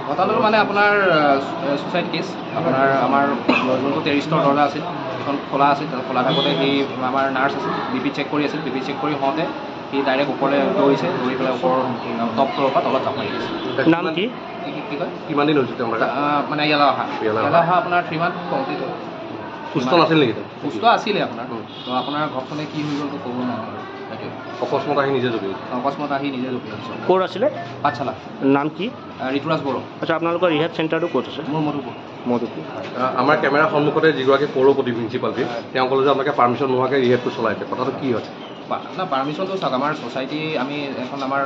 ঘটনাটো মানে আপোনাৰ ছুচাইড কেছ আপোনাৰ আমাৰ যোনটো টেৰিষ্টৰ দৰ্জা আছিল সেইখন খোলা আছিল খোলা থাকোঁতে সি আমাৰ নাৰ্ছ আছিল বি চেক কৰি আছিল বি চেক কৰি হওঁতে সি ডাইৰেক্ট ওপৰলৈ দৌৰিছে দৌৰি পেলাই ওপৰৰ টপ ফ্ল'ৰৰ পৰা তলত জাপ মাৰি দিছে। নাম কি কি কয় কিমান দিন হৈছে তেওঁ মানে ইয়ালৈ অহা আপোনাৰ 3 মান্থ কমপ্লিট হ'ল। সুস্থ নাছিল নেকি? সুস্থ আছিলে আপোনাৰ তো আপোনাৰ ঘৰখনে কি হৈ গ'ল তো ক'ব নোৱাৰোঁ। অকস্মাত আহি নিজে জড়িত অকস্মাত আহি নিজে জড়িত ক'ত আছিলে পাঠশালা। নাম কি? ঋতুৰাজ বড়ো। আচ্ছা আপোনালোকৰ ৰিহেব চেণ্টাৰটো ক'ত আছে? মোৰ মধুপুৰ। আমাৰ কেমেৰাৰ সন্মুখতে যিগৰাকী পৌৰপতি প্ৰিন্সিপালটি তেওঁ ক'লে যে আপোনালোকে পাৰ্মিশ্যন নোহোৱাকৈ ৰিহেবটো চলাইছে, কথাটো কি হয়? না পাৰ্মিশ্যনটো চাওক আমাৰ ছ'চাইটি আমি এখন আমাৰ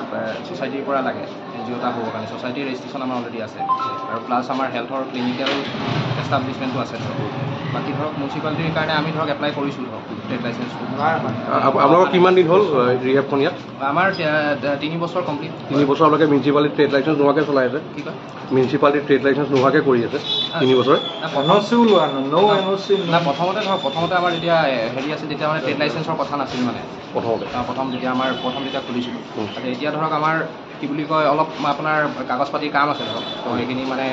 ছ'চাইটিৰ পৰা লাগে NGO এটা হ'বৰ কাৰণে ছ'চাইটিৰ ৰেজিষ্ট্ৰেশ্যন আমাৰ অলৰেডি আছে আৰু প্লাছ আমাৰ হেল্থৰ ক্লিনিকেল এষ্টাব্লিছমেণ্টো আছে ধৰক বাকী ধৰক মিউনিচিপালিটিৰ কাৰণে আমি ধৰক এপ্লাই কৰিছোঁ ধৰক ট্ৰেড লাইচেঞ্চটো। আপোনালোকৰ কিমান দিন হ'ল ৰিহেবখন ইয়াত? আমাৰ 3 বছৰ কমপ্লিট। 3 বছৰ আপোনালোকে মিউনিচিপালিটি ট্ৰেড লাইচেঞ্চ নোহোৱাকৈ চলাই আছে? কি কয়? মিউনিচিপালিটি ট্ৰেড লাইচেঞ্চ নোহোৱাকৈ কৰি আছে 3 বছৰে? প্ৰথমতে আমাৰ যেতিয়া হেৰি আছিল তেতিয়া মানে ট্ৰেড লাইচেঞ্চৰ কথা নাছিল মানে প্ৰথম যেতিয়া খুলিছিলোঁ এতিয়া ধৰক আমাৰ কি বুলি কয় অলপ আপোনাৰ কাগজ পাতিৰ কাম আছে ধৰক তো সেইখিনি মানে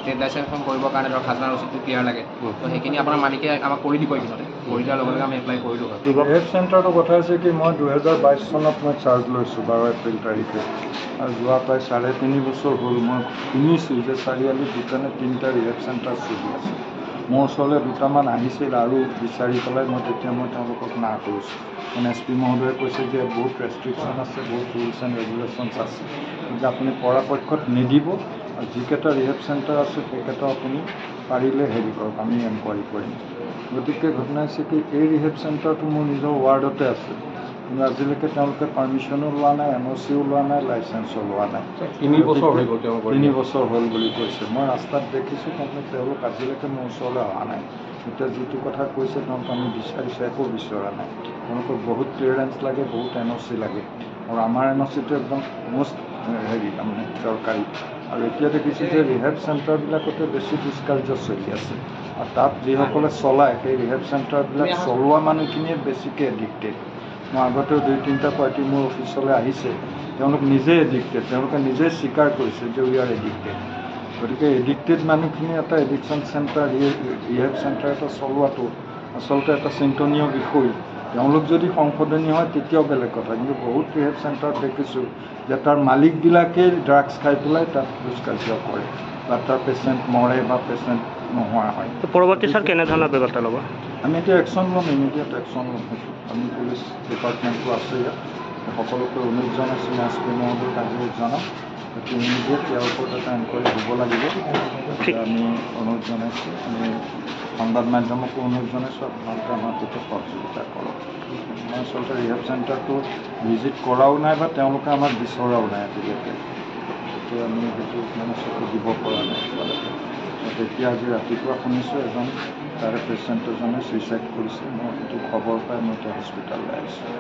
ট্ৰেড লাইচেঞ্চখন কৰিবৰ কাৰণে ধৰক খাজনা ৰচিদটো ক্লিয়াৰ লাগে তো সেইখিনি আপোনাৰ মালিকে আমাক কৰি দিব এইখিনিতে কৰি দিয়াৰ লগে লগে আমি এপ্লাই কৰিলোঁ। ৰিহেব চেণ্টাৰটোৰ কথা হৈছে কি মই 2022 চনত মই চাৰ্জ লৈছোঁ 12 এপ্ৰিল তাৰিখে আৰু যোৱা প্ৰায় 3.5 বছৰ হ'ল মই শুনিছোঁ যে চাৰিআলিত দুটানে 3টা ৰিহেব চেণ্টাৰ চলি আছে। মোৰ ওচৰলৈ দুটামান আহিছিল আৰু বিচাৰি পেলাই মই তেওঁলোকক না কৰিছোঁ। মানে SP মহোদয়ে কৈছে যে বহুত ৰেষ্ট্ৰিকশ্যন আছে বহুত ৰুলছ এণ্ড ৰেগুলেশ্যনছ আছে গতিকে আপুনি পৰাপক্ষত নিদিব আৰু যিকেইটা ৰিহেব চেণ্টাৰ আছে সেইকেইটা আপুনি পাৰিলে হেৰি কৰক আমি এনকুৱাৰী কৰিম। গতিকে ঘটনা হৈছে কি এই ৰিহেব চেণ্টাৰটো মোৰ নিজৰ ৱাৰ্ডতে আছে কিন্তু আজিলৈকে তেওঁলোকে পাৰ্মিশ্যনো লোৱা নাই NOCও লোৱা নাই লাইচেঞ্চো লোৱা নাই। 3 বছৰ হৈ গ'ল 3 বছৰ হ'ল বুলি কৈছে। মই ৰাস্তাত দেখিছোঁ কিন্তু তেওঁলোক আজিলৈকে মোৰ ওচৰলৈ অহা নাই। এতিয়া যিটো কথা কৈছে তেওঁলোক আমি বিচাৰিছোঁ একো বিচৰা নাই। তেওঁলোকক বহুত ক্লিয়াৰেঞ্চ লাগে বহুত NOC লাগে আৰু আমাৰ NOCটো একদম মষ্ট হেৰি তাৰমানে দৰকাৰী আৰু এতিয়া দেখিছোঁ যে ৰিহেব চেণ্টাৰবিলাকতে বেছি দুষ্কাৰ্য চলি আছে আৰু তাত যিসকলে চলায় সেই ৰিহেব চেণ্টাৰবিলাক চলোৱা মানুহখিনিয়ে বেছিকৈ এডিক্টেড। মই আগতেও 2-3টা পাৰ্টি মোৰ অফিচলৈ আহিছে তেওঁলোক নিজে এডিক্টেড তেওঁলোকে নিজে স্বীকাৰ কৰিছে যে উই আৰ এডিক্টেড। গতিকে এডিক্টেড মানুহখিনি এটা এডিকশ্যন চেণ্টাৰ ৰিহেব চেণ্টাৰ এটা চলোৱাটো আচলতে এটা চিন্তনীয় বিষয়। তেওঁলোক যদি সংশোধনীয় হয় তেতিয়াও বেলেগ কথা কিন্তু বহুত ৰিহেব চেণ্টাৰত দেখিছোঁ যে তাৰ মালিকবিলাকেই ড্ৰাগছ খাই পেলাই তাত দুষ্কাৰ্য কৰে বা তাৰ পেচেণ্ট মৰে বা পেচেণ্ট নোহোৱা হয়। পৰৱৰ্তী ছাৰ কেনেধৰণৰ ব্যৱস্থা ল'ব? আমি এতিয়া একশ্যন ল'ম ইমিডিয়েট একশ্যন ল'ম সেইটো আমি পুলিচ ডিপাৰ্টমেণ্টটো আছে ইয়াত সকলোকে অনুৰোধ জনাইছোঁ SP মহোদয়ক আজিও জনাম গতিকে ইমিডিয়েট ইয়াৰ ওপৰত এটা এনকুৱাৰী হ'ব লাগিব। আমি অনুৰোধ জনাইছোঁ আমি সংবাদ মাধ্যমকো অনুৰোধ জনাইছোঁ আপোনালোকে আমাৰ প্ৰতি সহযোগিতা কৰক। মই আচলতে ৰিহেব চেণ্টাৰটো ভিজিট কৰাও নাই বা তেওঁলোকে আমাক বিচৰাও নাই আজিলৈকে গতিকে আমি সেইটো মানে চকু দিব পৰা নাই এতিয়ালৈকে। তেতিয়া আজি ৰাতিপুৱা শুনিছোঁ এজন তাৰে পেচেণ্ট এজনে ছুইচাইড কৰিছে মই সেইটো খবৰ পাই মই এতিয়া হস্পিটাললৈ আহিছোঁ।